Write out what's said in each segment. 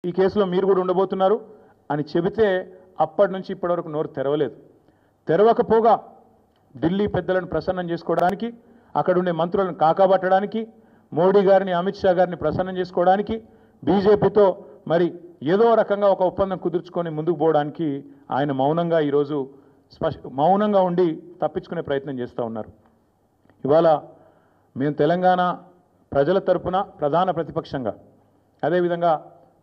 ఈ కేసులో మీరు కూడా ఉండబోతున్నారు అని చెబితే అప్పటి నుంచి ఇప్పటి వరకు నోరు తెరవలేదు. తెరవకపోగా ఢిల్లీ పెద్దలను ప్రసన్నం చేసుకోవడానికి, అక్కడ ఉండే మంత్రులను కాకాబట్టడానికి, మోడీ గారిని అమిత్ షా గారిని ప్రసన్నం చేసుకోవడానికి, బీజేపీతో మరి ఏదో రకంగా ఒక ఒప్పందం కుదుర్చుకొని ముందుకు పోవడానికి ఆయన మౌనంగా ఈరోజు మౌనంగా ఉండి తప్పించుకునే ప్రయత్నం చేస్తూ ఉన్నారు. ఇవాళ మేము తెలంగాణ ప్రజల తరపున ప్రధాన ప్రతిపక్షంగా, అదేవిధంగా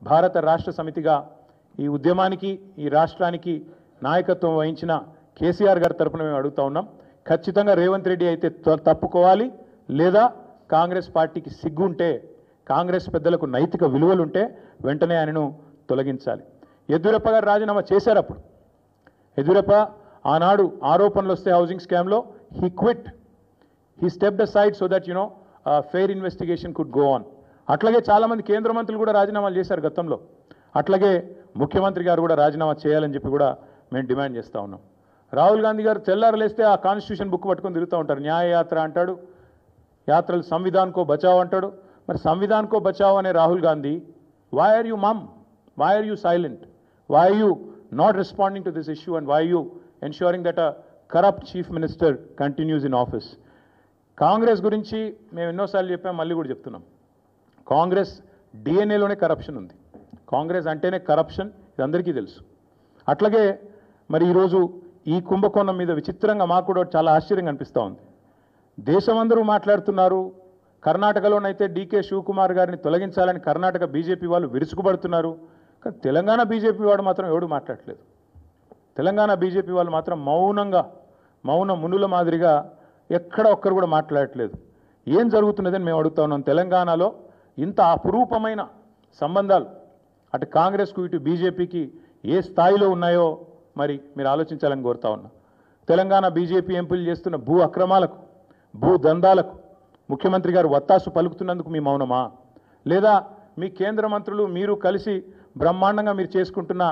భారత రాష్ట్ర సమితిగా ఈ ఉద్యమానికి, ఈ రాష్ట్రానికి నాయకత్వం వహించిన కేసీఆర్ గారి తరపున మేము అడుగుతా ఉన్నాం. ఖచ్చితంగా రేవంత్ రెడ్డి అయితే తప్పుకోవాలి, లేదా కాంగ్రెస్ పార్టీకి సిగ్గుంటే, కాంగ్రెస్ పెద్దలకు నైతిక విలువలుంటే వెంటనే ఆయనను తొలగించాలి. యడ్యూరప్ప గారు రాజీనామా చేశారు. అప్పుడు యడ్యూరప్ప ఆనాడు ఆరోపణలు వస్తే హౌసింగ్ స్కామ్లో he quit, he stepped aside so that fair investigation could go on. అట్లాగే చాలామంది కేంద్ర మంత్రులు కూడా రాజీనామాలు చేశారు గతంలో. అట్లాగే ముఖ్యమంత్రి గారు కూడా రాజీనామా చేయాలని చెప్పి కూడా మేము డిమాండ్ చేస్తూ ఉన్నాం. రాహుల్ గాంధీ గారు తెల్లారలేస్తే ఆ కాన్స్టిట్యూషన్ బుక్ పట్టుకొని తిరుగుతూ ఉంటారు. న్యాయ యాత్ర అంటాడు, యాత్రలు సంవిధాన్ కో బచావ్ అంటాడు. మరి సంవిధాన్ కో బచావ్ అనే Rahul Gandhi, why are you mum, why are you silent, why are you not responding to this issue and why you ensuring that a corrupt chief minister continues in office. Congress గురించి మేము ఎన్నోసార్లు చెప్పాం, మళ్ళీ కూడా చెప్తున్నాం. కాంగ్రెస్ డిఎన్ఏలోనే కరప్షన్ ఉంది. కాంగ్రెస్ అంటేనే కరప్షన్, ఇది అందరికీ తెలుసు. అట్లాగే మరి ఈరోజు ఈ కుంభకోణం మీద విచిత్రంగా మాకు కూడా చాలా ఆశ్చర్యంగా అనిపిస్తూ ఉంది. దేశమందరూ మాట్లాడుతున్నారు. కర్ణాటకలోనైతే డీకే శివకుమార్ గారిని తొలగించాలని కర్ణాటక బీజేపీ వాళ్ళు విరుచుకుపడుతున్నారు. కానీ తెలంగాణ బీజేపీ వాడు మాత్రం ఎవడు మాట్లాడట్లేదు. తెలంగాణ బీజేపీ వాళ్ళు మాత్రం మౌన మునుల మాదిరిగా ఎక్కడ ఒక్కరు కూడా మాట్లాడట్లేదు. ఏం జరుగుతున్నదని మేము అడుగుతా ఉన్నాం. తెలంగాణలో ఇంత అపురూపమైన సంబంధాలు అటు కాంగ్రెస్కు ఇటు బీజేపీకి ఏ స్థాయిలో ఉన్నాయో మరి మీరు ఆలోచించాలని కోరుతా ఉన్నా. తెలంగాణ బీజేపీ ఎంపీలు చేస్తున్న భూ అక్రమాలకు, భూ దందాలకు ముఖ్యమంత్రి గారు వత్తాసు పలుకుతున్నందుకు మీ మౌనమా? లేదా మీ కేంద్ర మంత్రులు మీరు కలిసి బ్రహ్మాండంగా మీరు చేసుకుంటున్న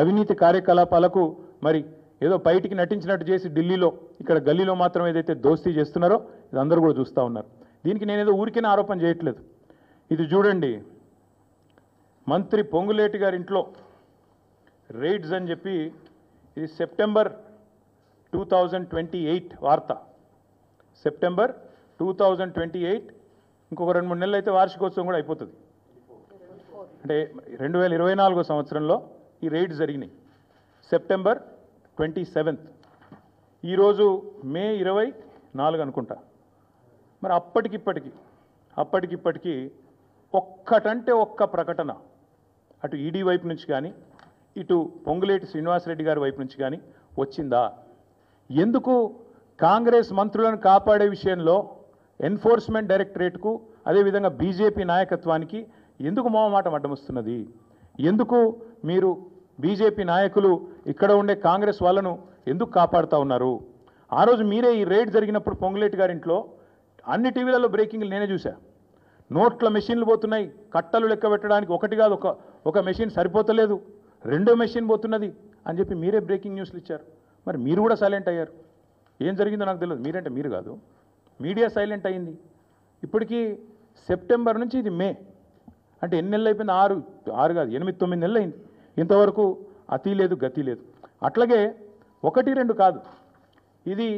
అవినీతి కార్యకలాపాలకు మరి ఏదో బయటికి నటించినట్టు చేసి ఢిల్లీలో, ఇక్కడ గల్లీలో మాత్రం ఏదైతే దోస్తీ చేస్తున్నారో ఇది అందరూ కూడా చూస్తూ ఉన్నారు. దీనికి నేనేదో ఊరికైనా ఆరోపణ చేయట్లేదు. ఇది చూడండి, మంత్రి పొంగులేటి గారి ఇంట్లో రైడ్స్ అని చెప్పి, ఇది సెప్టెంబర్ 2028 వార్త. సెప్టెంబర్ 2028, ఇంకొక 2-3 నెలలు అయితే వార్షికోత్సవం కూడా అయిపోతుంది. అంటే 2024 సంవత్సరంలో ఈ రైడ్స్ జరిగినాయి. సెప్టెంబర్ 27. ఈరోజు మే 24 అనుకుంటా. మరి అప్పటికిప్పటికి ఒక్కటంటే ఒక్క ప్రకటన అటు ఈడీ వైపు నుంచి కానీ, ఇటు పొంగులేటి శ్రీనివాసరెడ్డి గారి వైపు నుంచి కానీ వచ్చిందా? ఎందుకు కాంగ్రెస్ మంత్రులను కాపాడే విషయంలో ఎన్ఫోర్స్మెంట్ డైరెక్టరేట్కు, అదేవిధంగా బీజేపీ నాయకత్వానికి ఎందుకు మొహమాటం అడ్డమొస్తున్నది? ఎందుకు మీరు బీజేపీ నాయకులు ఇక్కడ ఉండే కాంగ్రెస్ వాళ్ళను ఎందుకు కాపాడుతూ ఉన్నారు? ఆ రోజు మీరే ఈ రైడ్ జరిగినప్పుడు పొంగులేటి గారింట్లో అన్ని టీవీలలో బ్రేకింగ్లు నేనే చూసా. నోట్ల మెషిన్లు పోతున్నాయి, కట్టలు లెక్క పెట్టడానికి ఒకటి కాదు, ఒక మెషిన్ సరిపోతలేదు, 2వ మెషిన్ పోతున్నది అని చెప్పి మీరే బ్రేకింగ్ న్యూస్లు ఇచ్చారు. మరి మీరు కూడా సైలెంట్ అయ్యారు. ఏం జరిగిందో నాకు తెలియదు. మీరంటే మీరు కాదు, మీడియా సైలెంట్ అయింది. ఇప్పటికీ సెప్టెంబర్ నుంచి ఇది మే, అంటే ఎన్ని నెలలు అయిపోయింది? 6 కాదు 8-9 నెలలు అయింది. ఇంతవరకు అతి లేదు గతి లేదు. అట్లాగే 1-2 కాదు, ఇది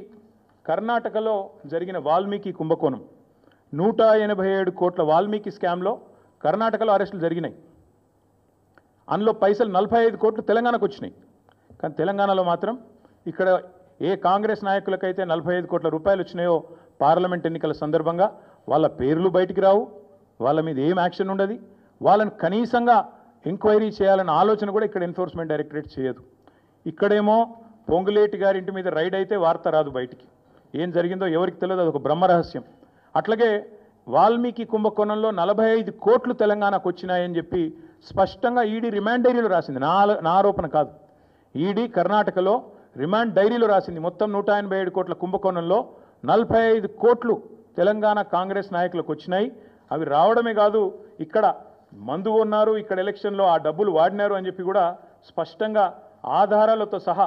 కర్ణాటకలో జరిగిన వాల్మీకి కుంభకోణం. 187 కోట్ల వాల్మీకి స్కామ్లో కర్ణాటకలో అరెస్టులు జరిగినాయి. అందులో పైసలు 45 కోట్లు తెలంగాణకు వచ్చినాయి. కానీ తెలంగాణలో మాత్రం ఇక్కడ ఏ కాంగ్రెస్ నాయకులకైతే 45 కోట్ల రూపాయలు వచ్చినాయో పార్లమెంట్ ఎన్నికల సందర్భంగా వాళ్ళ పేర్లు బయటికి రావు, వాళ్ళ మీద ఏం యాక్షన్ ఉండదు, వాళ్ళని కనీసంగా ఎంక్వైరీ చేయాలన్న ఆలోచన కూడా ఇక్కడ ఎన్ఫోర్స్మెంట్ డైరెక్టరేట్ చేయదు. ఇక్కడేమో పొంగులేటి గారి ఇంటి మీద రైడ్ అయితే వార్త రాదు బయటికి. ఏం జరిగిందో ఎవరికి తెలియదు, అదొక బ్రహ్మరహస్యం. అట్లాగే వాల్మీకి కుంభకోణంలో 45 కోట్లు తెలంగాణకు వచ్చినాయని చెప్పి స్పష్టంగా ఈడీ రిమాండ్ డైరీలో రాసింది. నా ఆరోపణ కాదు. ఈడీ కర్ణాటకలో రిమాండ్ డైరీలో రాసింది. మొత్తం 187 కోట్ల కుంభకోణంలో 45 కోట్లు తెలంగాణ కాంగ్రెస్ నాయకులకు వచ్చినాయి. అవి రావడమే కాదు, ఇక్కడ మందు కొన్నారు, ఇక్కడ ఎలక్షన్లో ఆ డబ్బులు వాడినారు అని చెప్పి కూడా స్పష్టంగా ఆధారాలతో సహా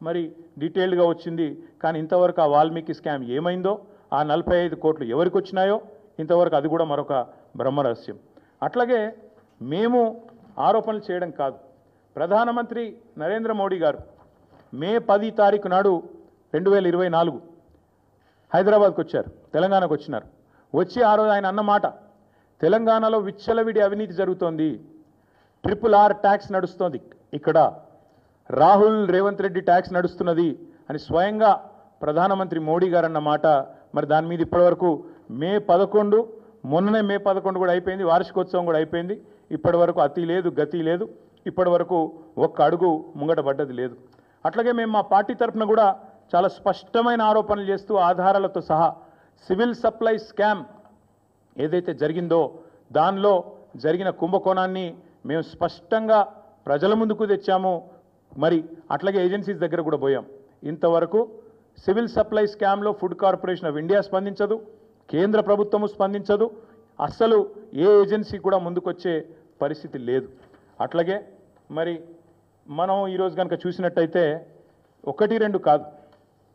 మరి డీటెయిల్డ్గా వచ్చింది. కానీ ఇంతవరకు ఆ వాల్మీకి స్కామ్ ఏమైందో, ఆ 45 కోట్లు ఎవరికి వచ్చినాయో ఇంతవరకు అది కూడా మరొక బ్రహ్మరహస్యం. అట్లాగే మేము ఆరోపణలు చేయడం కాదు. ప్రధానమంత్రి నరేంద్ర మోడీ గారు మే 10 తారీఖు నాడు 2024 హైదరాబాద్కు వచ్చారు, తెలంగాణకు వచ్చినారు. వచ్చి ఆ రోజు ఆయన అన్న మాట, తెలంగాణలో విచ్చలవిడి అవినీతి జరుగుతోంది, RRR ట్యాక్స్ నడుస్తోంది, ఇక్కడ రాహుల్ రేవంత్ రెడ్డి ట్యాక్స్ నడుస్తున్నది అని స్వయంగా ప్రధానమంత్రి మోడీ గారు అన్న మాట. మరి దాని మీద ఇప్పటివరకు మే 11, మొన్ననే మే 11 కూడా అయిపోయింది, వార్షికోత్సవం కూడా అయిపోయింది. ఇప్పటి వరకు అతి లేదు, గతి లేదు, ఇప్పటి వరకు ఒక్క అడుగు ముంగట పడ్డది లేదు. అట్లాగే మేము మా పార్టీ తరఫున కూడా చాలా స్పష్టమైన ఆరోపణలు చేస్తూ ఆధారాలతో సహా సివిల్ సప్లై స్కామ్ ఏదైతే జరిగిందో దానిలో జరిగిన కుంభకోణాన్ని మేము స్పష్టంగా ప్రజల ముందుకు తెచ్చాము. మరి అట్లాగే ఏజెన్సీస్ దగ్గర కూడా పోయాం. ఇంతవరకు సివిల్ సప్లై స్కామ్లో ఫుడ్ కార్పొరేషన్ ఆఫ్ ఇండియా స్పందించదు, కేంద్ర ప్రభుత్వము స్పందించదు, అస్సలు ఏ ఏజెన్సీ కూడా ముందుకొచ్చే పరిస్థితి లేదు. అట్లాగే మరి మనం ఈరోజు కనుక చూసినట్టయితే 1-2 కాదు,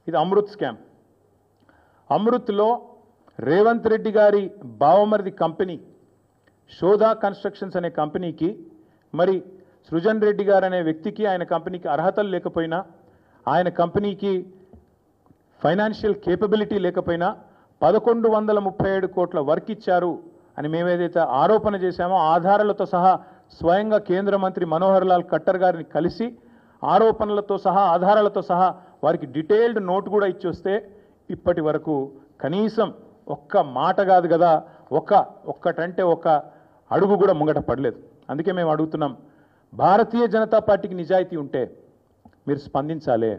ఇది అమృత్ స్కామ్. అమృత్లో రేవంత్ రెడ్డి గారి బావమరిది కంపెనీ శోధా కన్స్ట్రక్షన్స్ అనే కంపెనీకి, మరి సృజన్ రెడ్డి గారు అనే వ్యక్తికి, ఆయన కంపెనీకి అర్హతలు లేకపోయినా, ఆయన కంపెనీకి ఫైనాన్షియల్ కేపబిలిటీ లేకపోయినా 1137 కోట్ల వర్క్ ఇచ్చారు అని మేమేదైతే ఆరోపణ చేశామో ఆధారాలతో సహా స్వయంగా కేంద్ర మంత్రి మనోహర్ లాల్ ఖట్టర్ గారిని కలిసి ఆరోపణలతో సహా ఆధారాలతో సహా వారికి డీటెయిల్డ్ నోట్ కూడా ఇచ్చొస్తే ఇప్పటి వరకు కనీసం ఒక్క మాట కాదు కదా, ఒక్కటంటే ఒక్క అడుగు కూడా ముంగట పడలేదు. అందుకే మేము అడుగుతున్నాం, భారతీయ జనతా పార్టీకి నిజాయితీ ఉంటే మీరు స్పందించాలి.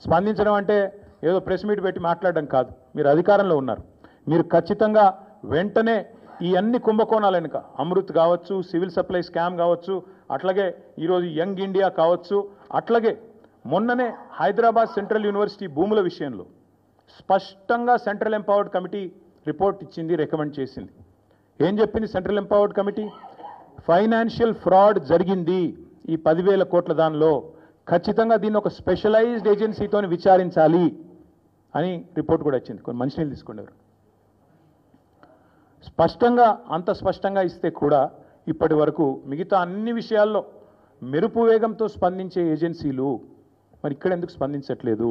స్పందించడం అంటే ఏదో ప్రెస్ మీట్ పెట్టి మాట్లాడడం కాదు. మీరు అధికారంలో ఉన్నారు, మీరు ఖచ్చితంగా వెంటనే ఈ అన్ని కుంభకోణాలు వెనుక అమృత్ కావచ్చు, సివిల్ సప్లై స్కామ్ కావచ్చు, అట్లాగే ఈరోజు యంగ్ ఇండియా కావచ్చు, అట్లాగే మొన్ననే హైదరాబాద్ సెంట్రల్ యూనివర్సిటీ భూముల విషయంలో స్పష్టంగా సెంట్రల్ ఎంపవర్డ్ కమిటీ రిపోర్ట్ ఇచ్చింది, రికమెండ్ చేసింది. ఏం చెప్పింది central empowered committee? Financial fraud జరిగింది ఈ 10,000 కోట్ల దానిలో, ఖచ్చితంగా దీన్ని ఒక స్పెషలైజ్డ్ ఏజెన్సీతో విచారించాలి అని రిపోర్ట్ కూడా వచ్చింది. కొన్ని మంచినీళ్ళు తీసుకునేవారు. స్పష్టంగా అంత స్పష్టంగా ఇస్తే కూడా ఇప్పటి వరకు మిగతా అన్ని విషయాల్లో మెరుపు వేగంతో స్పందించే ఏజెన్సీలు మరి ఇక్కడ ఎందుకు స్పందించట్లేదు?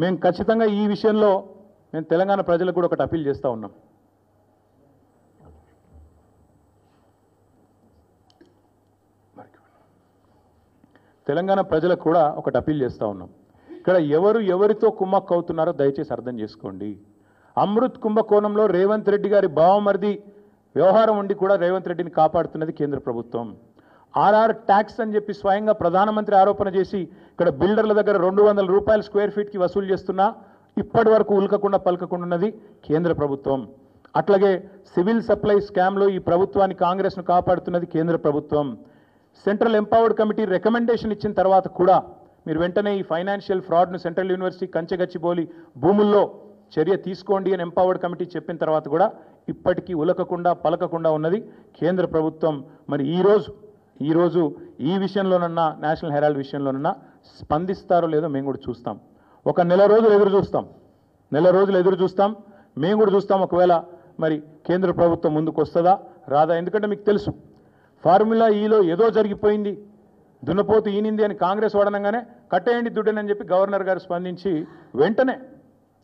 మేము ఖచ్చితంగా ఈ విషయంలో మేము తెలంగాణ ప్రజలకు కూడా ఒకటి అప్పీల్ చేస్తూ ఉన్నాం. తెలంగాణ ప్రజలకు కూడా ఒకటి అప్పీల్ చేస్తూ ఉన్నాం. ఇక్కడ ఎవరితో కుమ్మక్కు అవుతున్నారో దయచేసి అర్థం చేసుకోండి. అమృత్ కుంభకోణంలో రేవంత్ రెడ్డి గారి బావమరిది వ్యవహారం ఉండి కూడా రేవంత్ రెడ్డిని కాపాడుతున్నది కేంద్ర ప్రభుత్వం. RR ట్యాక్స్ అని చెప్పి స్వయంగా ప్రధానమంత్రి ఆరోపణ చేసి ఇక్కడ బిల్డర్ల దగ్గర 200 రూపాయలు స్క్వేర్ ఫీట్కి వసూలు చేస్తున్నా ఇప్పటి వరకు ఉల్కకుండా పలకకుండా ఉన్నది కేంద్ర ప్రభుత్వం. అట్లాగే సివిల్ సప్లై స్కామ్లో ఈ ప్రభుత్వాన్ని కాంగ్రెస్ను కాపాడుతున్నది కేంద్ర ప్రభుత్వం. సెంట్రల్ ఎంపవర్డ్ కమిటీ రికమెండేషన్ ఇచ్చిన తర్వాత కూడా మీరు వెంటనే ఈ ఫైనాన్షియల్ ఫ్రాడ్ను సెంట్రల్ యూనివర్సిటీ కంచెగచ్చిబౌలి భూముల్లో చర్య తీసుకోండి అని ఎంపవర్డ్ కమిటీ చెప్పిన తర్వాత కూడా ఇప్పటికీ ఉలకకుండా పలకకుండా ఉన్నది కేంద్ర ప్రభుత్వం. మరి ఈరోజు ఈ విషయంలోనన్నా నేషనల్ హెరాల్డ్ విషయంలోనన్నా స్పందిస్తారో లేదో మేము కూడా చూస్తాం. ఒక నెల రోజులు ఎదురు చూస్తాం. మేము కూడా చూస్తాం ఒకవేళ మరి కేంద్ర ప్రభుత్వం ముందుకు వస్తుందా రాదా. ఎందుకంటే మీకు తెలుసు ఫార్ములా ఈలో ఏదో జరిగిపోయింది, దున్నపోతు ఈనింది అని కాంగ్రెస్ వాడనంగానే కట్టేయండి దుడ్డనని చెప్పి గవర్నర్ గారు స్పందించి వెంటనే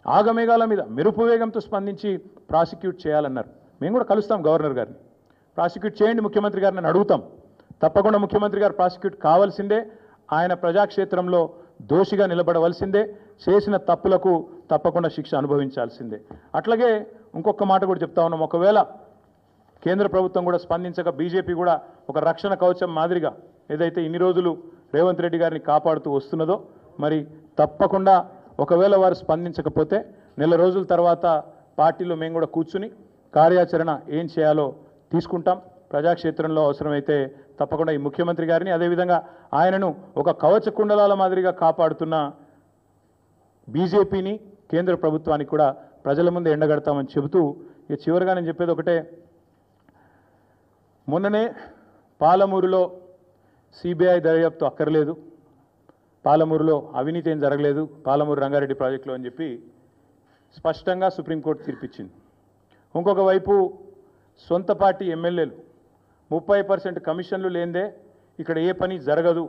ఆగమేఘాల మీద మెరుపు వేగంతో స్పందించి ప్రాసిక్యూట్ చేయాలన్నారు. మేము కూడా కలుస్తాం గవర్నర్ గారిని, ప్రాసిక్యూట్ చేయండి ముఖ్యమంత్రి గారిని అడుగుతాం. తప్పకుండా ముఖ్యమంత్రి గారు ప్రాసిక్యూట్ కావాల్సిందే, ఆయన ప్రజాక్షేత్రంలో దోషిగా నిలబడవలసిందే, చేసిన తప్పులకు తప్పకుండా శిక్ష అనుభవించాల్సిందే. అట్లాగే ఇంకొక మాట కూడా చెప్తా ఉన్నాం, ఒకవేళ కేంద్ర ప్రభుత్వం కూడా స్పందించక బీజేపీ కూడా ఒక రక్షణ కవచం మాదిరిగా ఏదైతే ఇన్ని రోజులు రేవంత్ రెడ్డి గారిని కాపాడుతూ వస్తున్నదో మరి తప్పకుండా ఒకవేళ వారు స్పందించకపోతే నెల రోజుల తర్వాత పార్టీలో మేము కూడా కూర్చుని కార్యాచరణ ఏం చేయాలో తీసుకుంటాం. ప్రజాక్షేత్రంలో అవసరమైతే తప్పకుండా ఈ ముఖ్యమంత్రి గారిని అదేవిధంగా ఆయనను ఒక కవచ కుండలాల మాదిరిగా కాపాడుతున్న బీజేపీని కేంద్ర ప్రభుత్వానికి కూడా ప్రజల ముందు ఎండగడతామని చెబుతూ ఇక చివరిగా నేను చెప్పేది ఒకటే, మొన్ననే పాలమూరులో సిబిఐ దర్యాప్తు అక్కర్లేదు, పాలమూరులో అవినీతి ఏం జరగలేదు పాలమూరు రంగారెడ్డి ప్రాజెక్టులో అని చెప్పి స్పష్టంగా సుప్రీంకోర్టు తీర్పిచ్చింది. ఇంకొక వైపు సొంత పార్టీ ఎమ్మెల్యేలు 30% కమిషన్లు లేనిదే ఇక్కడ ఏ పని జరగదు